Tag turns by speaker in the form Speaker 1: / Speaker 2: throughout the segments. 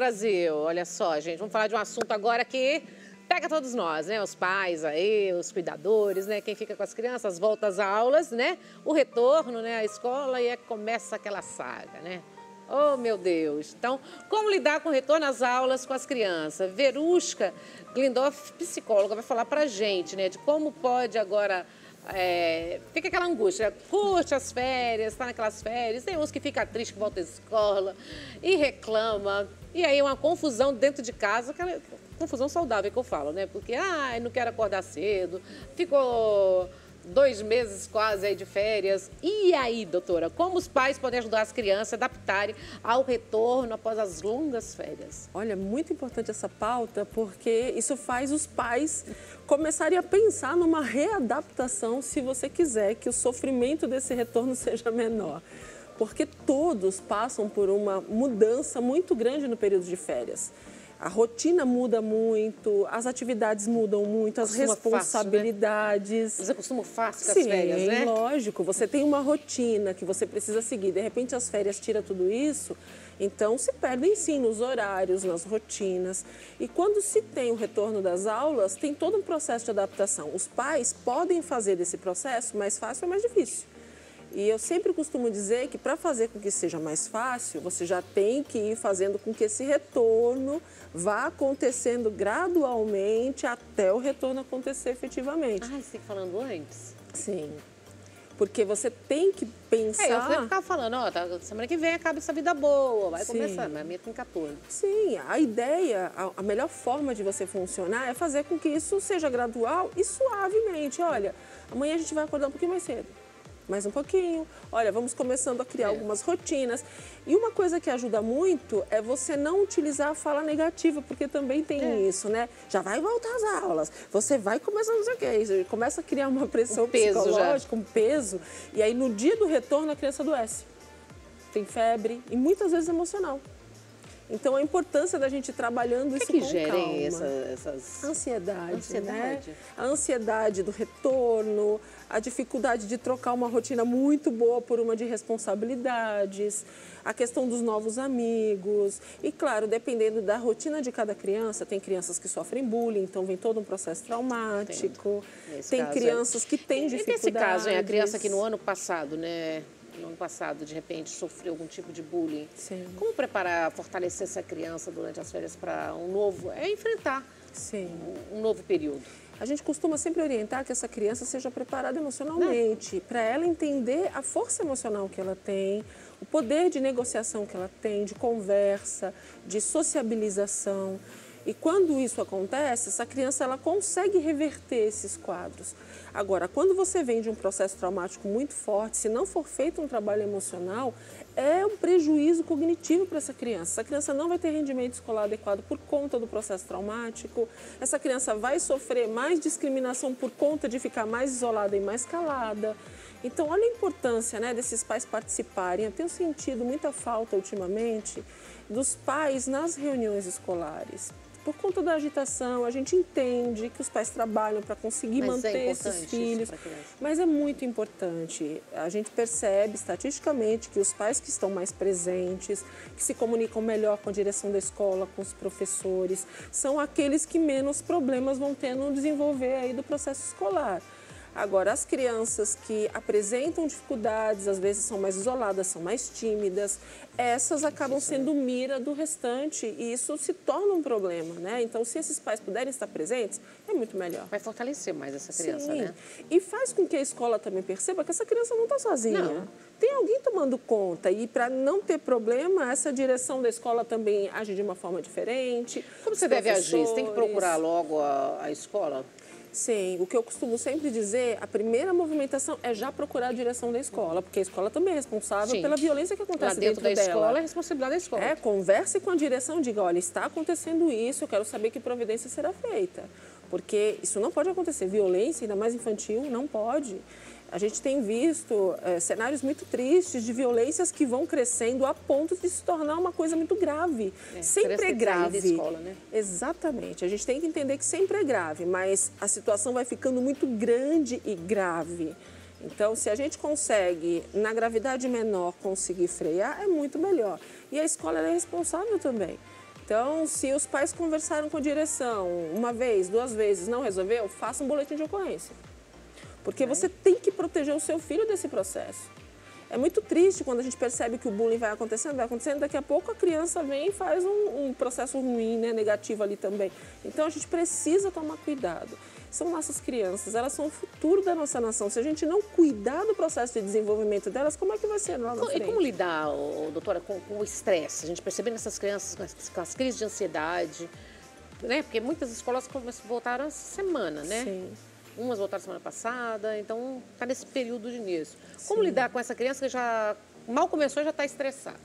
Speaker 1: Brasil. Olha só, gente, vamos falar de um assunto agora que pega todos nós, né? Os pais aí, os cuidadores, né? Quem fica com as crianças, volta às aulas, né? O retorno, né? À escola e começa aquela saga, né? Oh, meu Deus! Então, como lidar com o retorno às aulas com as crianças? Verusca Glindorf, psicóloga, vai falar pra gente, né? De como pode agora... fica aquela angústia, curte as férias, tá naquelas férias, tem uns que fica triste que volta à escola e reclama, e aí uma confusão dentro de casa, aquela confusão saudável que eu falo, né? Porque, não quero acordar cedo, ficou 2 meses quase aí de férias. E aí, doutora, como os pais podem ajudar as crianças a adaptarem ao retorno após as longas férias?
Speaker 2: Olha, muito importante essa pauta, porque isso faz os pais começarem a pensar numa readaptação, se você quiser que o sofrimento desse retorno seja menor. Porque todos passam por uma mudança muito grande no período de férias. A rotina muda muito, as atividades mudam muito, as responsabilidades.
Speaker 1: Fácil, né? Eles acostumam fácil com as férias, né?
Speaker 2: Sim, lógico. Você tem uma rotina que você precisa seguir. De repente, as férias tiram tudo isso, então se perdem sim nos horários, nas rotinas. E quando se tem o retorno das aulas, tem todo um processo de adaptação. Os pais podem fazer esse processo mais fácil ou mais difícil. E eu sempre costumo dizer que para fazer com que seja mais fácil, você já tem que ir fazendo com que esse retorno vá acontecendo gradualmente até o retorno acontecer efetivamente.
Speaker 1: Você tem que falando antes?
Speaker 2: Sim. Porque você tem que pensar...
Speaker 1: Eu ficava falando, semana que vem acaba essa vida boa, vai começar, mas a minha tem 14.
Speaker 2: Sim, a ideia, a melhor forma de você funcionar é fazer com que isso seja gradual e suavemente. Olha, amanhã a gente vai acordar um pouquinho mais cedo. Mais um pouquinho, olha, vamos começando a criar algumas rotinas. E uma coisa que ajuda muito é você não utilizar a fala negativa, porque também tem isso, né? Já vai voltar às aulas, você vai começar não sei o quê. Você começa a criar uma pressão psicológica, um peso. E aí, no dia do retorno, a criança adoece. Tem febre e muitas vezes emocional. Então, a importância da gente ir trabalhando isso com calma. O que gerem
Speaker 1: essas...
Speaker 2: Ansiedade, né? A ansiedade do retorno, a dificuldade de trocar uma rotina muito boa por uma de responsabilidades, a questão dos novos amigos. E, claro, dependendo da rotina de cada criança, tem crianças que sofrem bullying, então vem todo um processo traumático. Tem crianças que têm dificuldades.
Speaker 1: Nesse caso, a criança que no ano passado, né? No ano passado, de repente, sofreu algum tipo de bullying.
Speaker 2: Sim.
Speaker 1: Como preparar, fortalecer essa criança durante as férias para um novo... enfrentar um novo período.
Speaker 2: A gente costuma sempre orientar que essa criança seja preparada emocionalmente, para ela entender a força emocional que ela tem, o poder de negociação que ela tem, de conversa, de sociabilização. E quando isso acontece, essa criança ela consegue reverter esses quadros. Agora, quando você vem de um processo traumático muito forte, se não for feito um trabalho emocional, é um prejuízo cognitivo para essa criança. Essa criança não vai ter rendimento escolar adequado por conta do processo traumático. Essa criança vai sofrer mais discriminação por conta de ficar mais isolada e mais calada. Então, olha a importância, né, desses pais participarem. Eu tenho sentido muita falta ultimamente dos pais nas reuniões escolares. Por conta da agitação, a gente entende que os pais trabalham para conseguir manter esses filhos, mas é muito importante. A gente percebe estatisticamente que os pais que estão mais presentes, que se comunicam melhor com a direção da escola, com os professores, são aqueles que menos problemas vão ter no desenvolver aí do processo escolar. Agora, as crianças que apresentam dificuldades, às vezes são mais isoladas, são mais tímidas, essas acabam sendo mira do restante e isso se torna um problema, né? Então, se esses pais puderem estar presentes, é muito melhor.
Speaker 1: Vai fortalecer mais essa criança, né?
Speaker 2: E faz com que a escola também perceba que essa criança não está sozinha. Não. Tem alguém tomando conta e para não ter problema, essa direção da escola também age de uma forma diferente.
Speaker 1: Como você deve agir? Você tem que procurar logo a escola?
Speaker 2: Sim, o que eu costumo sempre dizer, a primeira movimentação é já procurar a direção da escola, porque a escola também é responsável pela violência que acontece dentro da
Speaker 1: escola, é responsabilidade da escola.
Speaker 2: Converse com a direção, diga, olha, está acontecendo isso, eu quero saber que providência será feita, porque isso não pode acontecer, violência, ainda mais infantil, não pode. A gente tem visto cenários muito tristes de violências que vão crescendo a ponto de se tornar uma coisa muito grave. Sempre é grave.
Speaker 1: Da escola, né?
Speaker 2: Exatamente. A gente tem que entender que sempre é grave, mas a situação vai ficando muito grande e grave. Então, se a gente consegue, na gravidade menor, conseguir frear, é muito melhor. E a escola é responsável também. Então, se os pais conversaram com a direção uma vez, 2 vezes, não resolveu, faça um boletim de ocorrência. Porque você tem que proteger o seu filho desse processo. É muito triste quando a gente percebe que o bullying vai acontecendo, daqui a pouco a criança vem e faz um processo ruim, né, negativo ali também. Então, a gente precisa tomar cuidado. São nossas crianças, elas são o futuro da nossa nação. Se a gente não cuidar do processo de desenvolvimento delas, como é que vai ser lá na frente?
Speaker 1: E como lidar, doutora, com o estresse? A gente percebendo essas crianças com as crises de ansiedade, né? Porque muitas escolas voltaram essa semana, né?
Speaker 2: Sim.
Speaker 1: Umas voltaram semana passada, então está nesse período de início. Como lidar com essa criança que já mal começou e já está estressada?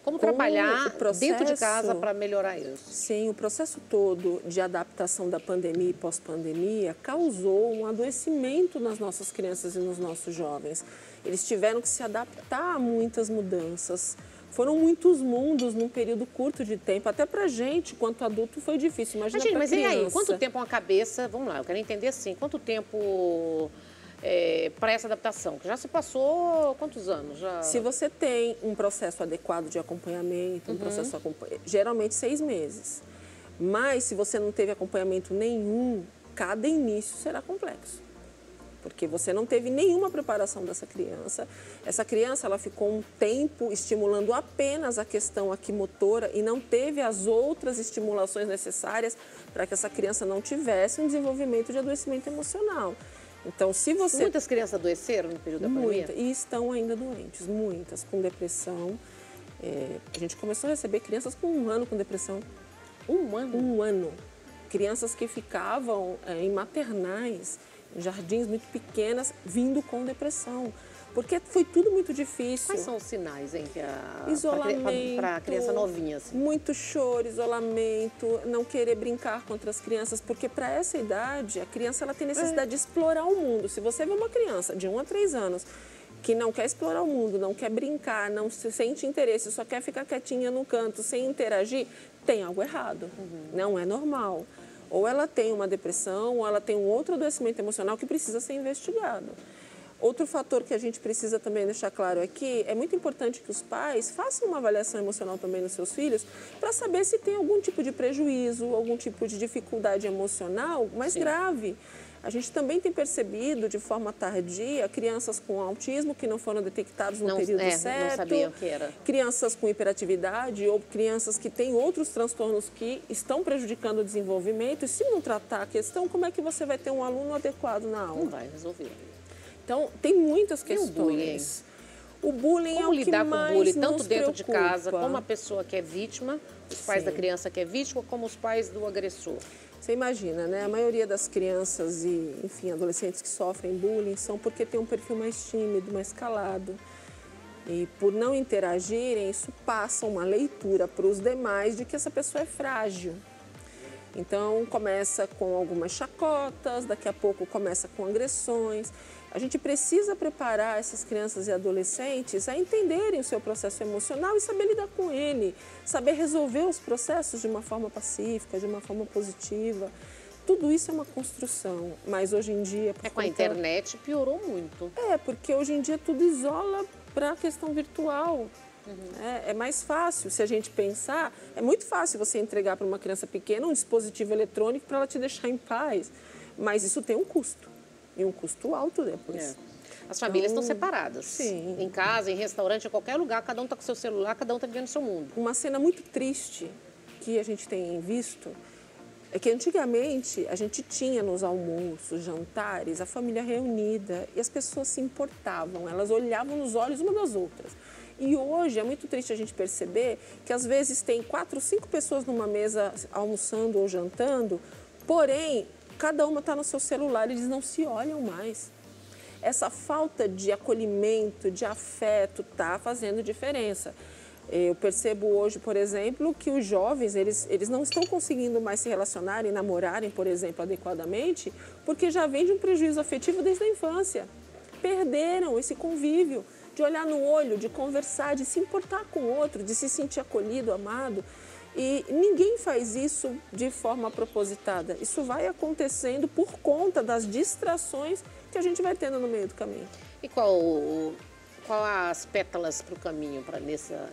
Speaker 1: Como trabalhar dentro de casa para melhorar isso?
Speaker 2: Sim, o processo todo de adaptação da pandemia e pós-pandemia causou um adoecimento nas nossas crianças e nos nossos jovens. Eles tiveram que se adaptar a muitas mudanças. Foram muitos mundos num período curto de tempo. Até para a gente, quanto adulto, foi difícil. Imagina para criança.
Speaker 1: Mas e aí? Quanto tempo uma cabeça... Vamos lá, eu quero entender assim. Quanto tempo... para essa adaptação? Já se passou quantos anos?
Speaker 2: Se você tem um processo adequado de acompanhamento, geralmente 6 meses. Mas se você não teve acompanhamento nenhum, cada início será complexo. Porque você não teve nenhuma preparação dessa criança. Essa criança ela ficou um tempo estimulando apenas a questão aqui motora e não teve as outras estimulações necessárias para que essa criança não tivesse um desenvolvimento de adoecimento emocional. Então, se você...
Speaker 1: Muitas crianças adoeceram no período da pandemia?
Speaker 2: E estão ainda doentes, muitas, com depressão. A gente começou a receber crianças com 1 ano com depressão.
Speaker 1: 1 ano?
Speaker 2: 1 ano. Crianças que ficavam em maternais, em jardins muito pequenas, vindo com depressão. Porque foi tudo muito difícil.
Speaker 1: Quais são os sinais, hein,
Speaker 2: isolamento,
Speaker 1: para a criança novinha? Assim?
Speaker 2: Muito choro, isolamento, não querer brincar com outras crianças, porque para essa idade, a criança ela tem necessidade de explorar o mundo. Se você vê uma criança de 1 a 3 anos que não quer explorar o mundo, não quer brincar, não se sente interesse, só quer ficar quietinha no canto, sem interagir, tem algo errado, não é normal. Ou ela tem uma depressão, ou ela tem um outro adoecimento emocional que precisa ser investigado. Outro fator que a gente precisa também deixar claro aqui, é muito importante que os pais façam uma avaliação emocional também nos seus filhos para saber se tem algum tipo de prejuízo, algum tipo de dificuldade emocional mais grave. A gente também tem percebido, de forma tardia, crianças com autismo que não foram detectados no período certo,
Speaker 1: não sabiam o que era.
Speaker 2: Crianças com hiperatividade ou crianças que têm outros transtornos que estão prejudicando o desenvolvimento. E se não tratar a questão, como é que você vai ter um aluno adequado na aula?
Speaker 1: Não vai resolver.
Speaker 2: Então, tem muitas questões. O bullying é o que mais nos preocupa. Como lidar com o bullying,
Speaker 1: tanto dentro de casa, como a pessoa que é vítima, os pais da criança que é vítima, como os pais do agressor?
Speaker 2: Você imagina, né? A maioria das crianças e, enfim, adolescentes que sofrem bullying são porque tem um perfil mais tímido, mais calado. E por não interagirem, isso passa uma leitura para os demais de que essa pessoa é frágil. Então, começa com algumas chacotas, daqui a pouco começa com agressões. A gente precisa preparar essas crianças e adolescentes a entenderem o seu processo emocional e saber lidar com ele, saber resolver os processos de uma forma pacífica, de uma forma positiva. Tudo isso é uma construção, mas hoje em dia...
Speaker 1: Com a internet piorou muito.
Speaker 2: Porque hoje em dia tudo isola para a questão virtual. É mais fácil, se a gente pensar, é muito fácil você entregar para uma criança pequena um dispositivo eletrônico para ela te deixar em paz, mas isso tem um custo. E um custo alto depois.
Speaker 1: As famílias estão separadas.
Speaker 2: Sim.
Speaker 1: Em casa, em restaurante, em qualquer lugar, cada um está com o seu celular, cada um está vivendo o seu mundo.
Speaker 2: Uma cena muito triste que a gente tem visto é que antigamente a gente tinha nos almoços, jantares, a família reunida e as pessoas se importavam, elas olhavam nos olhos uma das outras. E hoje é muito triste a gente perceber que às vezes tem 4, 5 pessoas numa mesa almoçando ou jantando, porém cada uma está no seu celular e eles não se olham mais. Essa falta de acolhimento, de afeto, está fazendo diferença. Eu percebo hoje, por exemplo, que os jovens, eles não estão conseguindo mais se relacionarem, namorarem, por exemplo, adequadamente, porque já vem de um prejuízo afetivo desde a infância. Perderam esse convívio, de olhar no olho, de conversar, de se importar com o outro, de se sentir acolhido, amado. E ninguém faz isso de forma propositada. Isso vai acontecendo por conta das distrações que a gente vai tendo no meio do caminho.
Speaker 1: E qual as pétalas para o caminho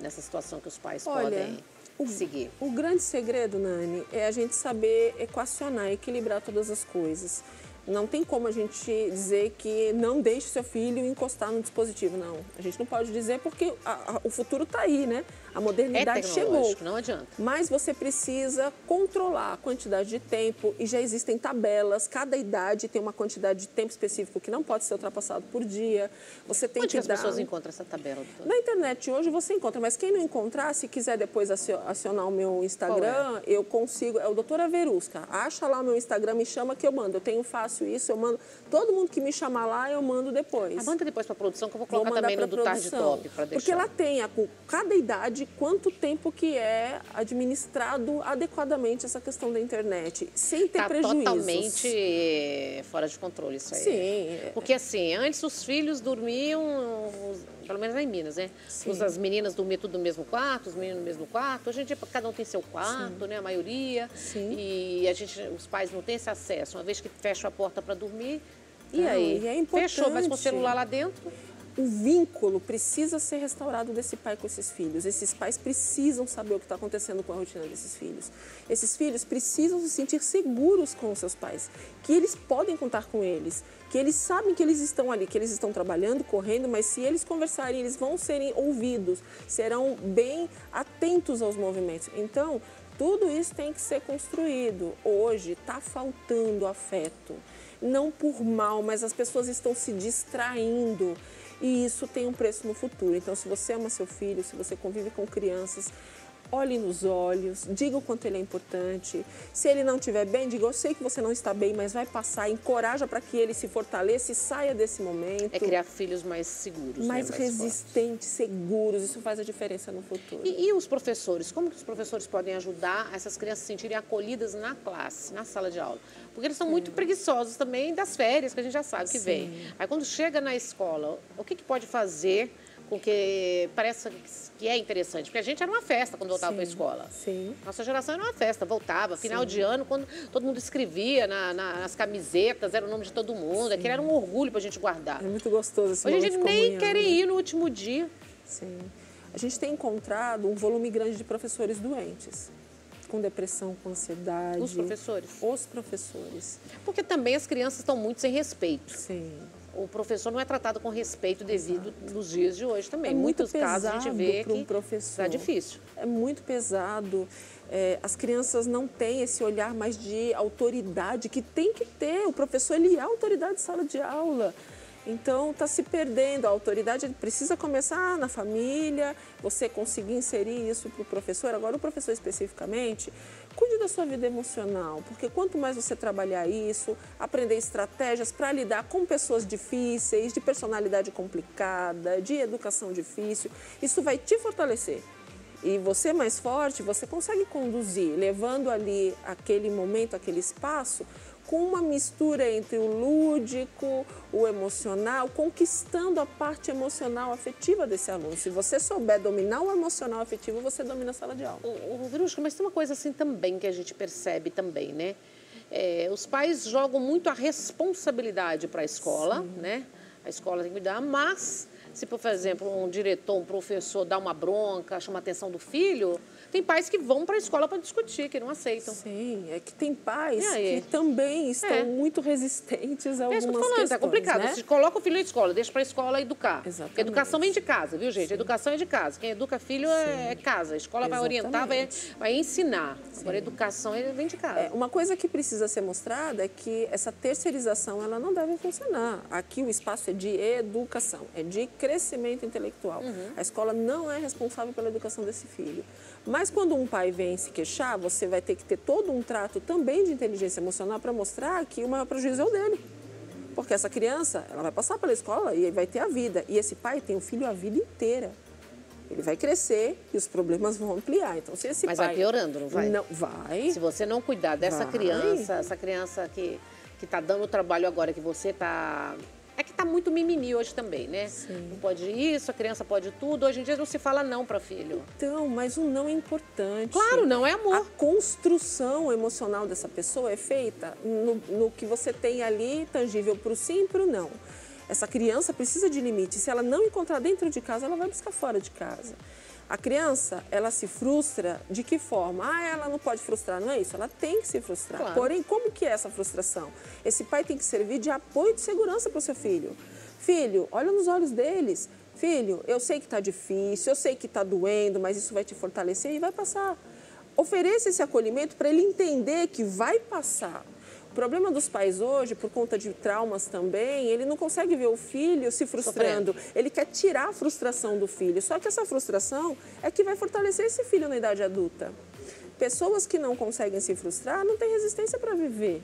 Speaker 1: nessa situação que os pais podem... seguir?
Speaker 2: O grande segredo, Nani, é a gente saber equacionar, equilibrar todas as coisas. Não tem como a gente dizer que não deixe seu filho encostar no dispositivo, não. A gente não pode dizer porque o futuro está aí, né? A modernidade chegou.
Speaker 1: Não adianta.
Speaker 2: Mas você precisa controlar a quantidade de tempo e já existem tabelas. Cada idade tem uma quantidade de tempo específico que não pode ser ultrapassado por dia. Você tem
Speaker 1: Onde as pessoas encontram essa tabela, doutora?
Speaker 2: Na internet hoje você encontra, mas quem não encontrar, se quiser depois acionar o meu Instagram, eu consigo, é o doutora Verusca. Acha lá o meu Instagram, me chama que eu mando. Eu fácil isso, eu mando. Todo mundo que me chamar lá, eu mando depois.
Speaker 1: Manda depois para a produção, que eu vou colocar também no do Tarde Top para deixar.
Speaker 2: Porque ela tem, com cada idade, quanto tempo que é administrado adequadamente essa questão da internet, sem ter prejuízos.
Speaker 1: Totalmente fora de controle isso aí.
Speaker 2: Sim.
Speaker 1: Porque assim, antes os filhos dormiam, pelo menos lá em Minas, né? As meninas dormiam tudo no mesmo quarto, os meninos no mesmo quarto. Hoje em dia cada um tem seu quarto, né? A maioria.
Speaker 2: Sim.
Speaker 1: E os pais não têm esse acesso. Uma vez que fecham a porta para dormir, e aí?
Speaker 2: E é importante.
Speaker 1: Fechou, mas com o celular lá dentro.
Speaker 2: O vínculo precisa ser restaurado desse pai com esses filhos. Esses pais precisam saber o que está acontecendo com a rotina desses filhos. Esses filhos precisam se sentir seguros com os seus pais, que eles podem contar com eles, que eles sabem que eles estão ali, que eles estão trabalhando, correndo, mas se eles conversarem, eles vão serem ouvidos, serão bem atentos aos movimentos. Então, tudo isso tem que ser construído. Hoje está faltando afeto. Não por mal, mas as pessoas estão se distraindo. E isso tem um preço no futuro. Então, se você ama seu filho, se você convive com crianças, olhe nos olhos, diga o quanto ele é importante. Se ele não estiver bem, diga, eu sei que você não está bem, mas vai passar. Encoraja para que ele se fortaleça e saia desse momento.
Speaker 1: É criar filhos mais seguros.
Speaker 2: Mais resistentes, seguros. Isso faz a diferença no futuro.
Speaker 1: E os professores? Como que os professores podem ajudar essas crianças a se sentirem acolhidas na classe, na sala de aula? Porque eles são muito preguiçosos também das férias, que a gente já sabe que vem. Aí, quando chega na escola, o que pode fazer com que pareça que é interessante? Porque a gente era uma festa quando voltava para a escola.
Speaker 2: Sim.
Speaker 1: Nossa geração era uma festa, voltava. Final de ano, quando todo mundo escrevia nas camisetas, era o nome de todo mundo. Aquilo era um orgulho para a gente guardar.
Speaker 2: É muito gostoso esse
Speaker 1: Hoje
Speaker 2: momento
Speaker 1: a gente nem querem ir no último dia.
Speaker 2: Sim. A gente tem encontrado um volume grande de professores doentes, com depressão, com ansiedade.
Speaker 1: Os professores?
Speaker 2: Os professores.
Speaker 1: Porque também as crianças estão muito sem respeito.
Speaker 2: Sim.
Speaker 1: O professor não é tratado com respeito devido nos dias de hoje também.
Speaker 2: É muito
Speaker 1: Muitos casos a gente vê
Speaker 2: para um
Speaker 1: que
Speaker 2: professor.
Speaker 1: tá difícil.
Speaker 2: É muito pesado. As crianças não têm esse olhar mais de autoridade que tem que ter. O professor, ele é a autoridade de sala de aula. Então, está se perdendo. A autoridade precisa começar na família, você conseguir inserir isso para o professor. Agora, o professor especificamente, cuide da sua vida emocional, porque quanto mais você trabalhar isso, aprender estratégias para lidar com pessoas difíceis, de personalidade complicada, de educação difícil, isso vai te fortalecer. E você mais forte, você consegue conduzir, levando ali aquele momento, aquele espaço, com uma mistura entre o lúdico, o emocional, conquistando a parte emocional afetiva desse aluno. Se você souber dominar o emocional afetivo, você domina a sala de aula.
Speaker 1: Verusca, mas tem uma coisa assim também que a gente percebe também, né? Os pais jogam muito a responsabilidade para a escola, né? A escola tem que cuidar, mas se, por exemplo, um diretor, um professor dá uma bronca, chama a atenção do filho, tem pais que vão para a escola para discutir, que não aceitam.
Speaker 2: Sim, é que tem pais que também estão muito resistentes a algumas questões.
Speaker 1: É complicado.
Speaker 2: Né?
Speaker 1: Você coloca o filho na escola, deixa para a escola educar.
Speaker 2: Exatamente.
Speaker 1: Porque educação vem de casa, viu, gente? Educação é de casa. Quem educa filho é casa. A escola vai orientar, vai ensinar. Agora, a educação vem de casa.
Speaker 2: Uma coisa que precisa ser mostrada é que essa terceirização ela não deve funcionar. Aqui o espaço é de educação, é de crescimento intelectual. A escola não é responsável pela educação desse filho. Mas quando um pai vem se queixar, você vai ter que ter todo um trato também de inteligência emocional para mostrar que o maior prejuízo é o dele. Porque essa criança, ela vai passar pela escola e vai ter a vida. E esse pai tem o filho a vida inteira. Ele vai crescer e os problemas vão ampliar. Então, se esse
Speaker 1: Mas
Speaker 2: pai...
Speaker 1: vai piorando, não vai?
Speaker 2: Não, vai.
Speaker 1: Se você não cuidar dessa criança, essa criança que está dando o trabalho agora, que você está... É que está muito mimimi hoje também, né?
Speaker 2: Sim.
Speaker 1: Não pode isso, a criança pode tudo. Hoje em dia não se fala não para filho.
Speaker 2: Então, mas o não é importante.
Speaker 1: Claro, não é amor.
Speaker 2: A construção emocional dessa pessoa é feita no que você tem ali tangível para o sim e para o não. Essa criança precisa de limite. Se ela não encontrar dentro de casa, ela vai buscar fora de casa. A criança, ela se frustra de que forma? Ah, ela não pode frustrar, não é isso? Ela tem que se frustrar.
Speaker 1: Claro.
Speaker 2: Porém, como que é essa frustração? Esse pai tem que servir de apoio e de segurança para o seu filho. Filho, olha nos olhos deles. Filho, eu sei que está difícil, eu sei que está doendo, mas isso vai te fortalecer e vai passar. Ofereça esse acolhimento para ele entender que vai passar. O problema dos pais hoje, por conta de traumas também, ele não consegue ver o filho se frustrando.
Speaker 1: Sofrendo.
Speaker 2: Ele quer tirar a frustração do filho. Só que essa frustração é que vai fortalecer esse filho na idade adulta. Pessoas que não conseguem se frustrar não têm resistência para viver.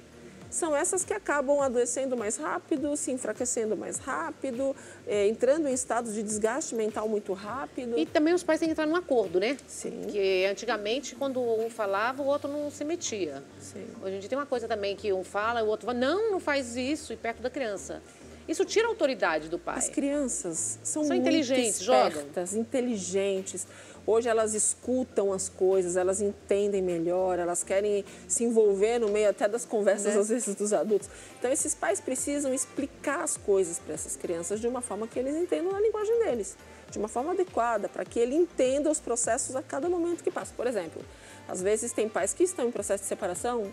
Speaker 2: São essas que acabam adoecendo mais rápido, se enfraquecendo mais rápido, entrando em estados de desgaste mental muito rápido.
Speaker 1: E também os pais têm que entrar num acordo, né?
Speaker 2: Sim.
Speaker 1: Porque antigamente, quando um falava, o outro não se metia.
Speaker 2: Sim.
Speaker 1: Hoje em dia tem uma coisa também que um fala, o outro fala, não faz isso, e perto da criança. Isso tira a autoridade do pai.
Speaker 2: As crianças são muito
Speaker 1: inteligentes,
Speaker 2: espertas, inteligentes. Hoje elas escutam as coisas, elas entendem melhor, elas querem se envolver no meio até das conversas, às vezes, dos adultos. Então, esses pais precisam explicar as coisas para essas crianças de uma forma que eles entendam na linguagem deles, de uma forma adequada, para que ele entenda os processos a cada momento que passa. Por exemplo, às vezes tem pais que estão em processo de separação,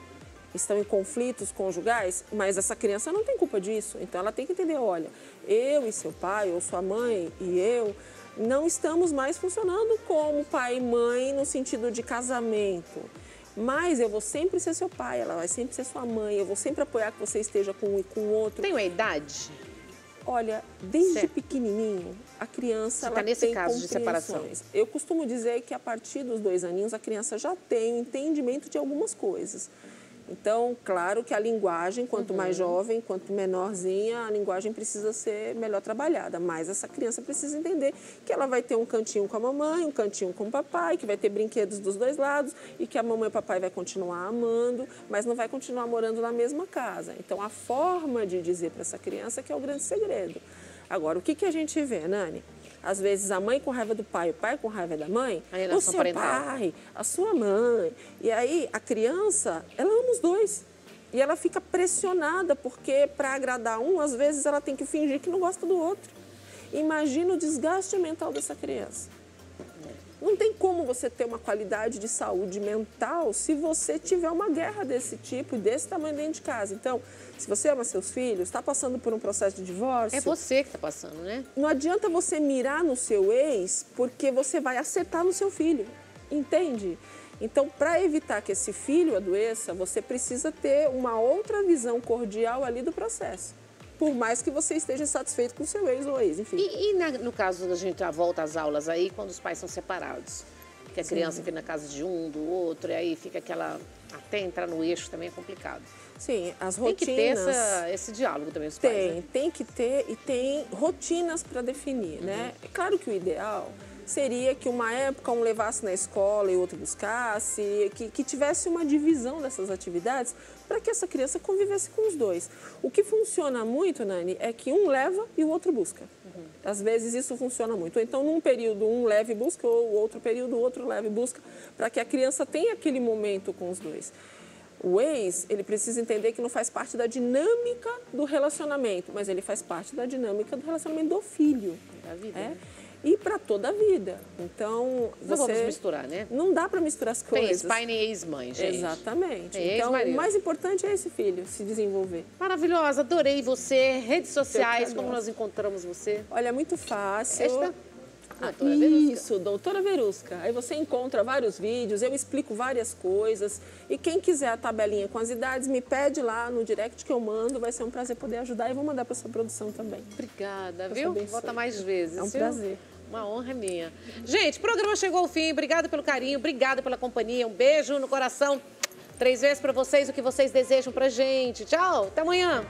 Speaker 2: estão em conflitos conjugais, mas essa criança não tem culpa disso. Então, ela tem que entender, olha, eu e seu pai, ou sua mãe e eu, não estamos mais funcionando como pai e mãe no sentido de casamento. Mas eu vou sempre ser seu pai, ela vai sempre ser sua mãe, eu vou sempre apoiar que você esteja com um e com o outro.
Speaker 1: Tem uma idade?
Speaker 2: Olha, desde
Speaker 1: Certo.
Speaker 2: pequenininho, a criança ela
Speaker 1: tá nesse
Speaker 2: tem
Speaker 1: caso de separação.
Speaker 2: compreensões. Eu costumo dizer que a partir dos 2 aninhos, a criança já tem um entendimento de algumas coisas. Então, claro que a linguagem, quanto mais jovem, quanto menorzinha, a linguagem precisa ser melhor trabalhada. Mas essa criança precisa entender que ela vai ter um cantinho com a mamãe, um cantinho com o papai, que vai ter brinquedos dos 2 lados e que a mamãe e o papai vai continuar amando, mas não vai continuar morando na mesma casa. Então, a forma de dizer para essa criança que é o grande segredo. Agora, o que a gente vê, Nani? Às vezes a mãe com raiva do pai, o pai com raiva da mãe, o seu pai, a sua mãe. E aí a criança, ela ama os dois. E ela fica pressionada, porque para agradar um, às vezes ela tem que fingir que não gosta do outro. Imagina o desgaste mental dessa criança. Não tem como você ter uma qualidade de saúde mental se você tiver uma guerra desse tipo e desse tamanho dentro de casa. Então, se você ama seus filhos, está passando por um processo de divórcio...
Speaker 1: É você que está passando, né?
Speaker 2: Não adianta você mirar no seu ex, porque você vai acertar no seu filho, entende? Então, para evitar que esse filho adoeça, você precisa ter uma outra visão cordial ali do processo. Por mais que você esteja insatisfeito com o seu ex ou ex, enfim.
Speaker 1: No caso da gente volta às aulas aí, quando os pais são separados? Que a criança fica na casa de um, do outro, e aí fica aquela... Até entrar no eixo também é complicado.
Speaker 2: Sim, as
Speaker 1: rotinas... Tem que ter esse diálogo também, os pais, né?
Speaker 2: Tem que ter e tem rotinas para definir, né? É claro que o ideal seria que uma época um levasse na escola e outro buscasse, que tivesse uma divisão dessas atividades para que essa criança convivesse com os dois. O que funciona muito, Nani, é que um leva e o outro busca. Às vezes isso funciona muito. Ou então, num período, um leva e busca, ou outro período, o outro leva e busca, para que a criança tenha aquele momento com os dois. O ex, ele precisa entender que não faz parte da dinâmica do relacionamento, mas ele faz parte da dinâmica do relacionamento do filho.
Speaker 1: Da vida, né?
Speaker 2: E para toda a vida. Então,
Speaker 1: não vamos misturar, né?
Speaker 2: Não dá para misturar as coisas.
Speaker 1: Tem ex-pai nem ex-mãe, gente.
Speaker 2: Exatamente.
Speaker 1: É
Speaker 2: então, o mais importante é esse filho se desenvolver.
Speaker 1: Maravilhosa, adorei você. Redes sociais, como nós encontramos você?
Speaker 2: Olha, é muito fácil.
Speaker 1: Esta?
Speaker 2: Isso, Doutora Verusca. Aí você encontra vários vídeos, eu explico várias coisas. E quem quiser a tabelinha com as idades, me pede lá no direct que eu mando. Vai ser um prazer poder ajudar e vou mandar para sua produção também.
Speaker 1: Obrigada, viu? Volta mais vezes.
Speaker 2: É um prazer.
Speaker 1: Uma honra minha. Gente, o programa chegou ao fim. Obrigada pelo carinho, obrigada pela companhia. Um beijo no coração. 3 vezes para vocês o que vocês desejam pra gente. Tchau, até amanhã.